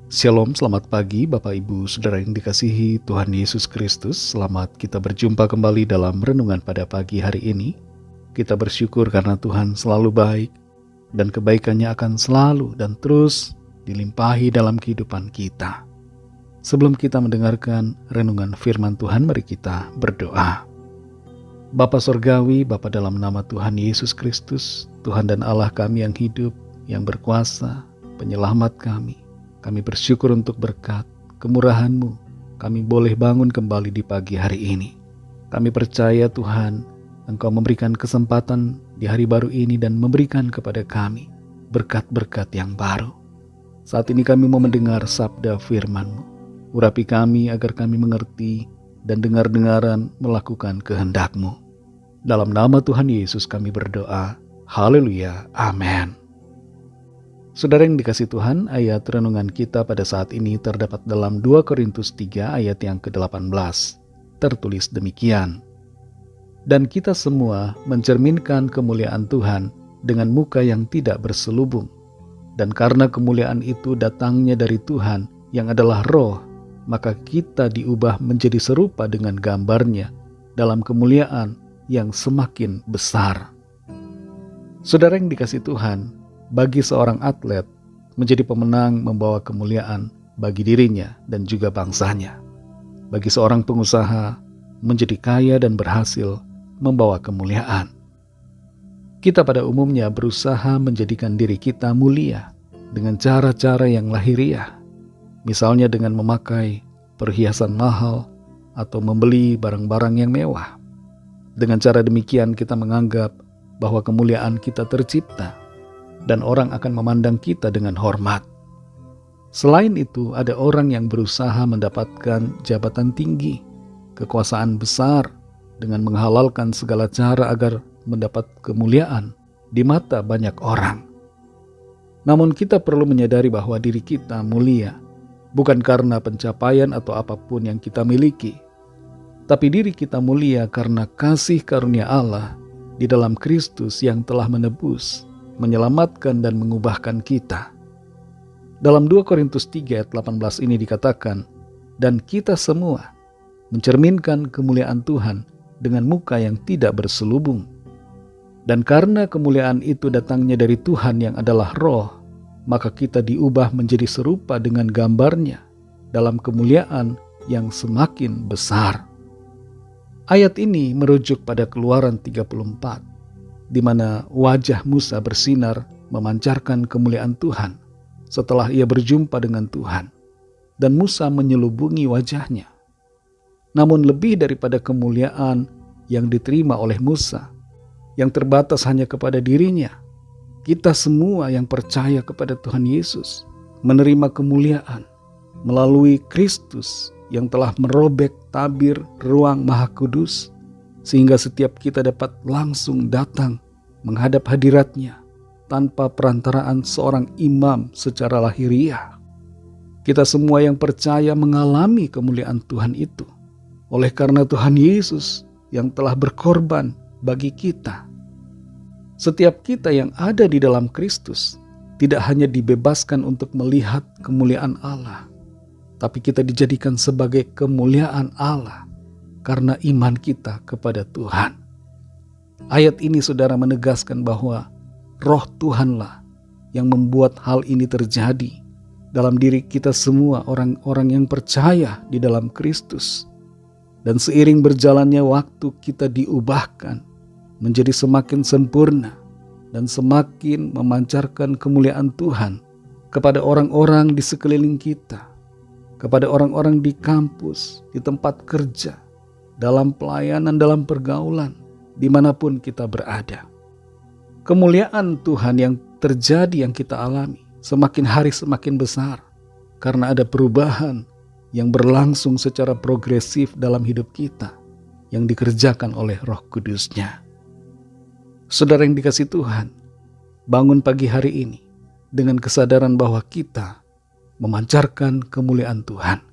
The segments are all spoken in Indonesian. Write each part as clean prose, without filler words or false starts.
Shalom, selamat pagi Bapak Ibu Saudara yang dikasihi Tuhan Yesus Kristus. Selamat kita berjumpa kembali dalam renungan pada pagi hari ini. Kita bersyukur karena Tuhan selalu baik dan kebaikannya akan selalu dan terus dilimpahi dalam kehidupan kita. Sebelum kita mendengarkan renungan firman Tuhan, mari kita berdoa. Bapa Sorgawi, Bapa dalam nama Tuhan Yesus Kristus, Tuhan dan Allah kami yang hidup, yang berkuasa, penyelamat kami. Kami bersyukur untuk berkat, kemurahan-Mu. Kami boleh bangun kembali di pagi hari ini. Kami percaya Tuhan, Engkau memberikan kesempatan di hari baru ini dan memberikan kepada kami berkat-berkat yang baru. Saat ini kami mau mendengar sabda firman-Mu. Urapi kami agar kami mengerti dan dengar-dengaran melakukan kehendak-Mu. Dalam nama Tuhan Yesus kami berdoa. Haleluya. Amin. Saudara yang dikasih Tuhan, ayat renungan kita pada saat ini terdapat dalam 2 Korintus 3 ayat yang ke-18. Tertulis demikian. Dan kita semua mencerminkan kemuliaan Tuhan dengan muka yang tidak berselubung. Dan karena kemuliaan itu datangnya dari Tuhan yang adalah Roh, maka kita diubah menjadi serupa dengan gambarnya dalam kemuliaan yang semakin besar. Saudara yang dikasih Tuhan, bagi seorang atlet, menjadi pemenang membawa kemuliaan bagi dirinya dan juga bangsanya. Bagi seorang pengusaha, menjadi kaya dan berhasil membawa kemuliaan. Kita pada umumnya berusaha menjadikan diri kita mulia dengan cara-cara yang lahiriah. Misalnya dengan memakai perhiasan mahal atau membeli barang-barang yang mewah. Dengan cara demikian kita menganggap bahwa kemuliaan kita tercipta dan orang akan memandang kita dengan hormat. Selain itu, ada orang yang berusaha mendapatkan jabatan tinggi, kekuasaan besar, dengan menghalalkan segala cara agar mendapat kemuliaan di mata banyak orang. Namun kita perlu menyadari bahwa diri kita mulia, bukan karena pencapaian atau apapun yang kita miliki, tapi diri kita mulia karena kasih karunia Allah di dalam Kristus yang telah menebus, menyelamatkan dan mengubahkan kita. Dalam 2 Korintus 3 ayat 18 ini dikatakan, dan kita semua mencerminkan kemuliaan Tuhan dengan muka yang tidak berselubung. Dan karena kemuliaan itu datangnya dari Tuhan yang adalah Roh, maka kita diubah menjadi serupa dengan gambarnya dalam kemuliaan yang semakin besar. Ayat ini merujuk pada Keluaran 34, di mana wajah Musa bersinar memancarkan kemuliaan Tuhan setelah ia berjumpa dengan Tuhan, dan Musa menyelubungi wajahnya. Namun lebih daripada kemuliaan yang diterima oleh Musa, yang terbatas hanya kepada dirinya, kita semua yang percaya kepada Tuhan Yesus menerima kemuliaan melalui Kristus yang telah merobek tabir ruang Maha Kudus, sehingga setiap kita dapat langsung datang menghadap hadiratnya tanpa perantaraan seorang imam secara lahiriah. Kita semua yang percaya mengalami kemuliaan Tuhan itu oleh karena Tuhan Yesus yang telah berkorban bagi kita. Setiap kita yang ada di dalam Kristus tidak hanya dibebaskan untuk melihat kemuliaan Allah, tapi kita dijadikan sebagai kemuliaan Allah karena iman kita kepada Tuhan. Ayat ini saudara menegaskan bahwa Roh Tuhanlah yang membuat hal ini terjadi dalam diri kita semua orang-orang yang percaya di dalam Kristus. Dan seiring berjalannya waktu kita diubahkan menjadi semakin sempurna dan semakin memancarkan kemuliaan Tuhan kepada orang-orang di sekeliling kita, kepada orang-orang di kampus, di tempat kerja, dalam pelayanan, dalam pergaulan, dimanapun kita berada. Kemuliaan Tuhan yang terjadi, yang kita alami, semakin hari semakin besar, karena ada perubahan yang berlangsung secara progresif dalam hidup kita, yang dikerjakan oleh Roh Kudus-Nya. Saudara yang dikasih Tuhan, bangun pagi hari ini dengan kesadaran bahwa kita memancarkan kemuliaan Tuhan.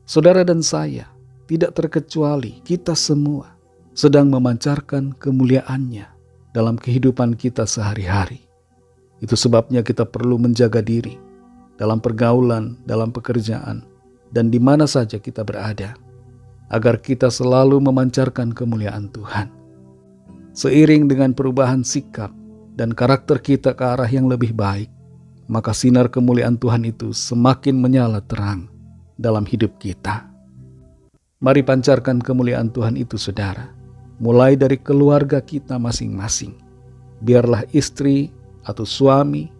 Saudara dan saya, tidak terkecuali kita semua sedang memancarkan kemuliaan-Nya dalam kehidupan kita sehari-hari. Itu sebabnya kita perlu menjaga diri dalam pergaulan, dalam pekerjaan, dan di mana saja kita berada, agar kita selalu memancarkan kemuliaan Tuhan. Seiring dengan perubahan sikap dan karakter kita ke arah yang lebih baik, maka sinar kemuliaan Tuhan itu semakin menyala terang dalam hidup kita. Mari pancarkan kemuliaan Tuhan itu, saudara, mulai dari keluarga kita masing-masing. Biarlah istri atau suami,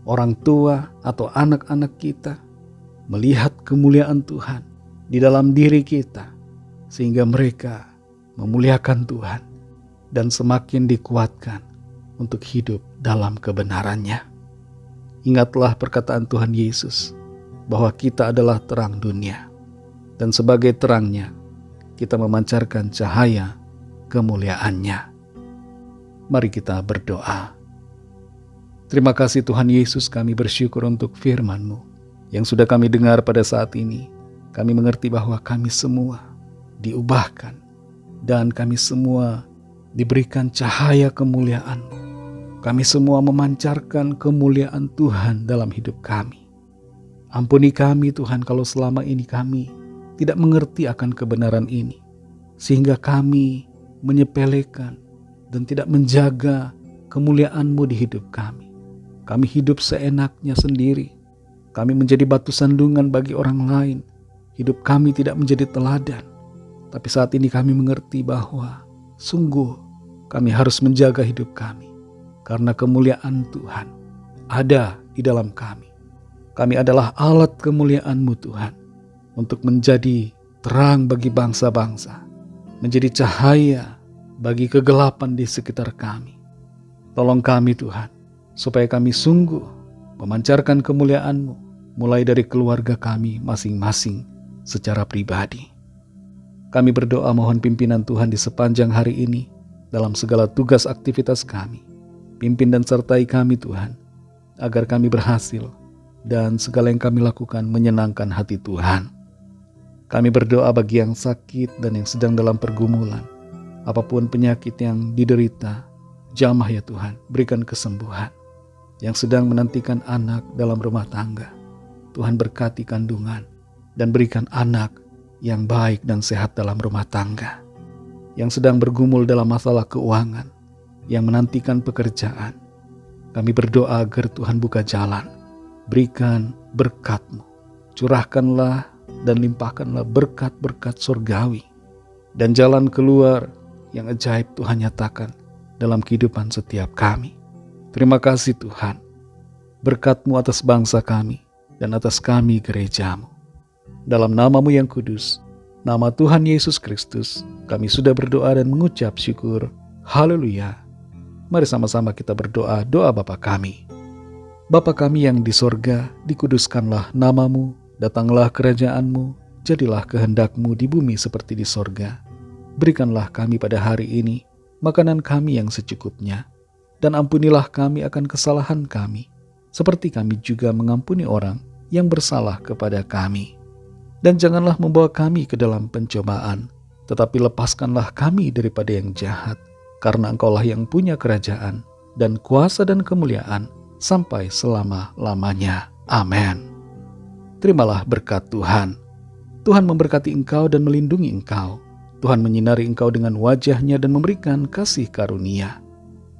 orang tua atau anak-anak kita melihat kemuliaan Tuhan di dalam diri kita, sehingga mereka memuliakan Tuhan dan semakin dikuatkan untuk hidup dalam kebenarannya. Ingatlah perkataan Tuhan Yesus bahwa kita adalah terang dunia, dan sebagai terangnya kita memancarkan cahaya kemuliaannya. Mari kita berdoa. Terima kasih Tuhan Yesus, kami bersyukur untuk firman-Mu yang sudah kami dengar pada saat ini. Kami mengerti bahwa kami semua diubahkan dan kami semua diberikan cahaya kemuliaan-Mu. Kami semua memancarkan kemuliaan Tuhan dalam hidup kami. Ampuni kami Tuhan kalau selama ini kami tidak mengerti akan kebenaran ini, sehingga kami menyepelekan dan tidak menjaga kemuliaan-Mu di hidup kami. Kami hidup seenaknya sendiri. Kami menjadi batu sandungan bagi orang lain. Hidup kami tidak menjadi teladan. Tapi saat ini kami mengerti bahwa sungguh kami harus menjaga hidup kami, karena kemuliaan Tuhan ada di dalam kami. Kami adalah alat kemuliaan-Mu Tuhan, untuk menjadi terang bagi bangsa-bangsa, menjadi cahaya bagi kegelapan di sekitar kami. Tolong kami Tuhan, supaya kami sungguh memancarkan kemuliaan-Mu, mulai dari keluarga kami masing-masing secara pribadi. Kami berdoa mohon pimpinan Tuhan di sepanjang hari ini, dalam segala tugas aktivitas kami. Pimpin dan sertai kami Tuhan, agar kami berhasil dan segala yang kami lakukan menyenangkan hati Tuhan. Kami berdoa bagi yang sakit dan yang sedang dalam pergumulan, apapun penyakit yang diderita, jamah ya Tuhan, berikan kesembuhan. Yang sedang menantikan anak dalam rumah tangga, Tuhan berkati kandungan dan berikan anak yang baik dan sehat dalam rumah tangga. Yang sedang bergumul dalam masalah keuangan, yang menantikan pekerjaan, kami berdoa agar Tuhan buka jalan, berikan berkat-Mu, curahkanlah dan limpahkanlah berkat-berkat surgawi dan jalan keluar yang ajaib Tuhan nyatakan dalam kehidupan setiap kami. Terima kasih Tuhan, berkat-Mu atas bangsa kami dan atas kami gereja-Mu. Dalam nama-Mu yang kudus, nama Tuhan Yesus Kristus, kami sudah berdoa dan mengucap syukur. Haleluya. Mari sama-sama kita berdoa doa Bapa kami. Bapa kami yang di sorga, dikuduskanlah nama-Mu, datanglah kerajaan-Mu, jadilah kehendak-Mu di bumi seperti di sorga. Berikanlah kami pada hari ini makanan kami yang secukupnya, dan ampunilah kami akan kesalahan kami, seperti kami juga mengampuni orang yang bersalah kepada kami. Dan janganlah membawa kami ke dalam pencobaan, tetapi lepaskanlah kami daripada yang jahat, karena Engkaulah yang punya kerajaan, dan kuasa dan kemuliaan, sampai selama-lamanya. Amin. Terimalah berkat Tuhan. Tuhan memberkati engkau dan melindungi engkau. Tuhan menyinari engkau dengan wajah-Nya dan memberikan kasih karunia.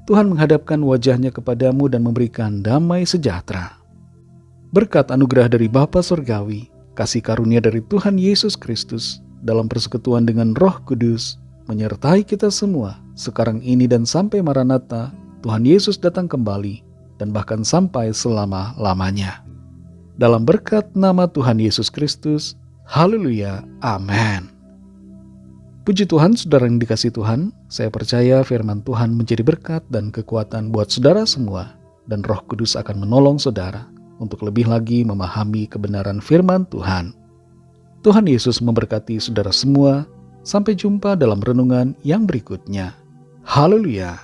Tuhan menghadapkan wajah-Nya kepadamu dan memberikan damai sejahtera. Berkat anugerah dari Bapa Surgawi, kasih karunia dari Tuhan Yesus Kristus, dalam persekutuan dengan Roh Kudus, menyertai kita semua, sekarang ini dan sampai Maranatha, Tuhan Yesus datang kembali, dan bahkan sampai selama-lamanya. Dalam berkat nama Tuhan Yesus Kristus, haleluya, amin. Puji Tuhan, saudara yang dikasihi Tuhan, saya percaya firman Tuhan menjadi berkat dan kekuatan buat saudara semua, dan Roh Kudus akan menolong saudara untuk lebih lagi memahami kebenaran firman Tuhan. Tuhan Yesus memberkati saudara semua. Sampai jumpa dalam renungan yang berikutnya. Haleluya.